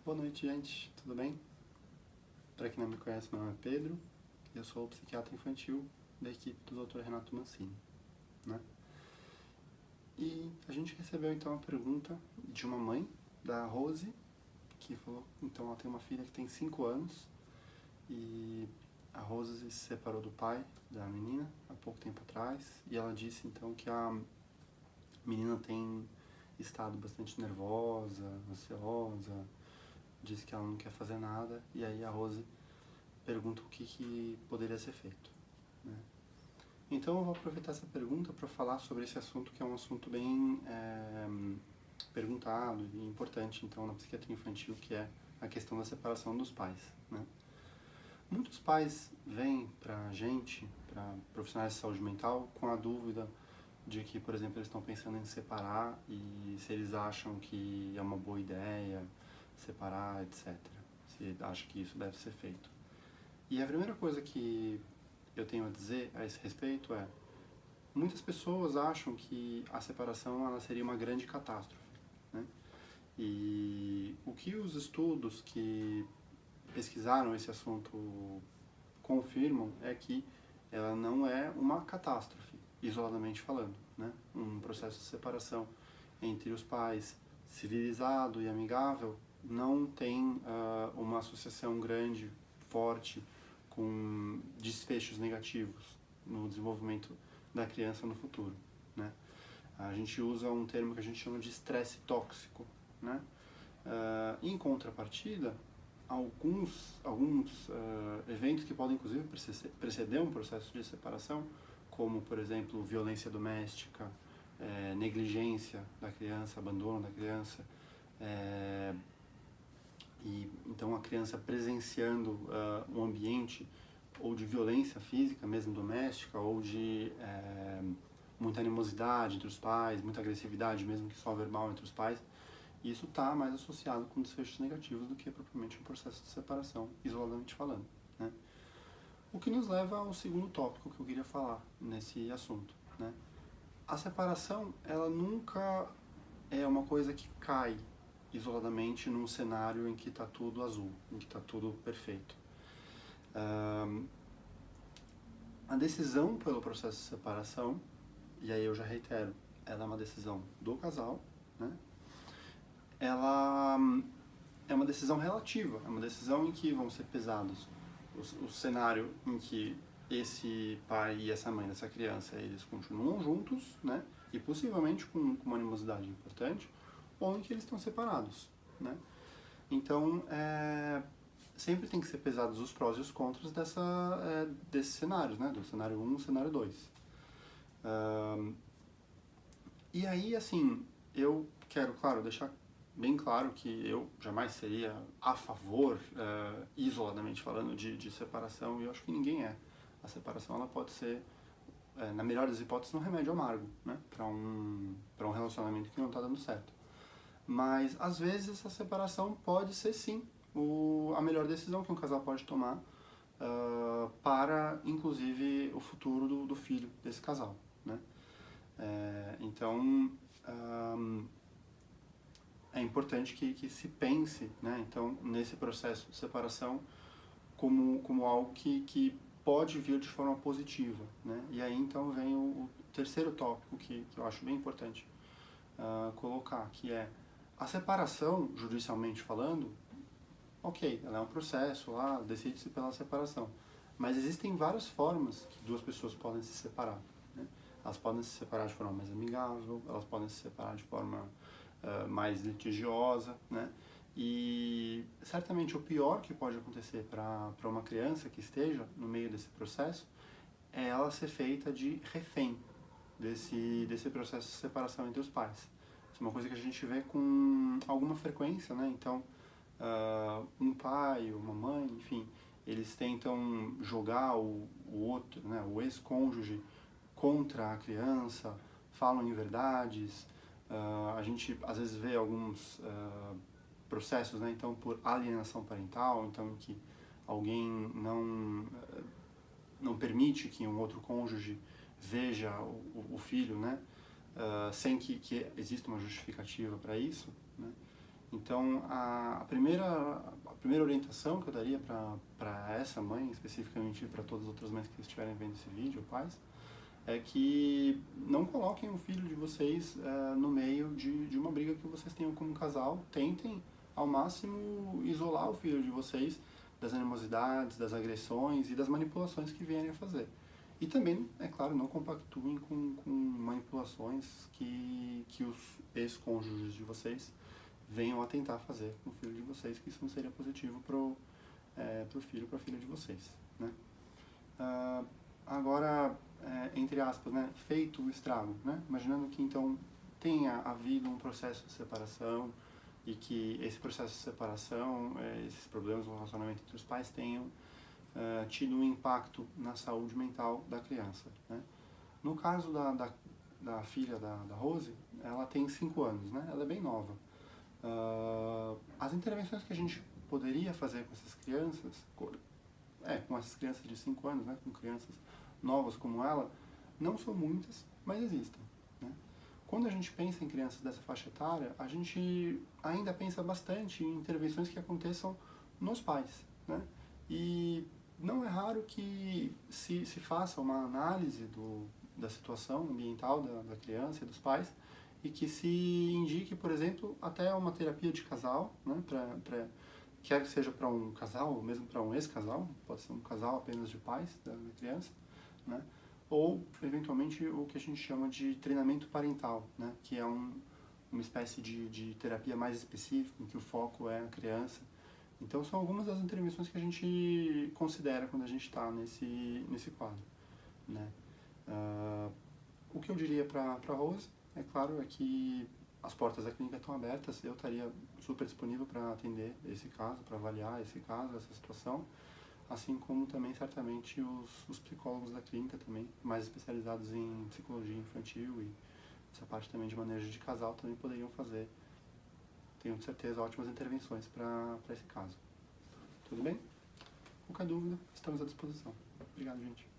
Boa noite, gente. Tudo bem? Para quem não me conhece, meu nome é Pedro. Eu sou psiquiatra infantil da equipe do Dr. Renato Mancini, né? E a gente recebeu então a pergunta de uma mãe, da Rose, que falou, então ela tem uma filha que tem 5 anos e a Rose se separou do pai da menina há pouco tempo atrás e ela disse então que a menina tem estado bastante nervosa, ansiosa, disse que ela não quer fazer nada e aí a Rose pergunta o que poderia ser feito, né? Então eu vou aproveitar essa pergunta para falar sobre esse assunto que é um assunto bem perguntado e importante então na psiquiatria infantil, que é a questão da separação dos pais, né? Muitos pais vêm para a gente, para profissionais de saúde mental, com a dúvida de que, por exemplo, eles estão pensando em separar e se eles acham que é uma boa ideia separar, etc. Se acham que isso deve ser feito. E a primeira coisa que eu tenho a dizer a esse respeito é: muitas pessoas acham que a separação ela seria uma grande catástrofe, né? E o que os estudos que pesquisaram esse assunto confirmam é que ela não é uma catástrofe, isoladamente falando, né? Um processo de separação entre os pais civilizado e amigável não tem uma associação grande, forte, com desfechos negativos no desenvolvimento da criança no futuro, né? A gente usa um termo que a gente chama de estresse tóxico, né? Em contrapartida, alguns eventos que podem inclusive preceder um processo de separação, como por exemplo violência doméstica, negligência da criança, abandono da criança, e então a criança presenciando um ambiente ou de violência física, mesmo doméstica, ou de muita animosidade entre os pais, muita agressividade, mesmo que só verbal entre os pais, isso está mais associado com desfechos negativos do que propriamente um processo de separação, isoladamente falando, né? O que nos leva ao segundo tópico que eu queria falar nesse assunto, né? A separação, ela nunca é uma coisa que cai isoladamente num cenário em que está tudo azul, em que está tudo perfeito. A decisão pelo processo de separação, e aí eu já reitero, ela é uma decisão do casal, né? Ela é uma decisão relativa, é uma decisão em que vão ser pesados o cenário em que esse pai e essa mãe dessa criança, eles continuam juntos, né? E possivelmente com uma animosidade importante, ou em que eles estão separados, né? Então, sempre tem que ser pesados os prós e os contras desses cenários, né? Do cenário 1 e cenário 2. E aí, assim, eu quero, claro, deixar bem claro que eu jamais seria a favor, isoladamente falando, de separação, e eu acho que ninguém é. A separação ela pode ser, na melhor das hipóteses, um remédio amargo, né? Para um relacionamento que não está dando certo. Mas, às vezes, essa separação pode ser, sim, a melhor decisão que um casal pode tomar para, inclusive, o futuro do filho desse casal, né? Então, é importante que se pense, né, então, nesse processo de separação como algo que pode vir de forma positiva, né? E aí, então, vem o terceiro tópico que eu acho bem importante colocar, que é a separação, judicialmente falando, ok, ela é um processo lá, decide-se pela separação, mas existem várias formas que duas pessoas podem se separar, né? Elas podem se separar de forma mais amigável, elas podem se separar de forma mais litigiosa, né? E certamente o pior que pode acontecer para uma criança que esteja no meio desse processo é ela ser feita de refém desse processo de separação entre os pais. Isso é uma coisa que a gente vê com alguma frequência, né? Então, um pai, uma mãe, enfim, eles tentam jogar o outro, né, o ex-cônjuge contra a criança, falam inverdades. A gente às vezes vê alguns processos, né, então por alienação parental, então em que alguém não permite que um outro cônjuge veja o filho, né, sem que exista uma justificativa para isso, né? Então, a primeira orientação que eu daria para essa mãe, especificamente para todas as outras mães que estiverem vendo esse vídeo, pais, é que não coloquem o filho de vocês no meio de uma briga que vocês tenham como casal. Tentem, ao máximo, isolar o filho de vocês das animosidades, das agressões e das manipulações que vierem a fazer. E também, é claro, não compactuem com manipulações que os ex-cônjuges de vocês venham a tentar fazer com o filho de vocês, que isso não seria positivo pro filho, para a filha de vocês, né? Agora, entre aspas, né, feito o estrago, né? Imaginando que então tenha havido um processo de separação e que esse processo de separação, esses problemas no relacionamento entre os pais tenham tido um impacto na saúde mental da criança, né? No caso da filha da Rose, ela tem 5 anos, né? Ela é bem nova. As intervenções que a gente poderia fazer com essas crianças, com essas crianças de 5 anos, né? Com crianças novas como ela, não são muitas, mas existem, né? Quando a gente pensa em crianças dessa faixa etária, a gente ainda pensa bastante em intervenções que aconteçam nos pais, né? E não é raro que se faça uma análise da situação ambiental da criança e dos pais e que se indique, por exemplo, até uma terapia de casal, né? Quer que seja para um casal ou mesmo para um ex-casal, pode ser um casal apenas de pais da criança, né? Ou, eventualmente, o que a gente chama de treinamento parental, né? Que é uma espécie de terapia mais específica, em que o foco é a criança. Então, são algumas das intervenções que a gente considera quando a gente está nesse quadro, né? O que eu diria para a Rose, é claro, é que as portas da clínica estão abertas, eu estaria super disponível para atender esse caso, para avaliar esse caso, essa situação, assim como também, certamente, os psicólogos da clínica também, mais especializados em psicologia infantil e essa parte também de manejo de casal, também poderiam fazer, tenho certeza, ótimas intervenções para esse caso. Tudo bem? Qualquer dúvida, estamos à disposição. Obrigado, gente.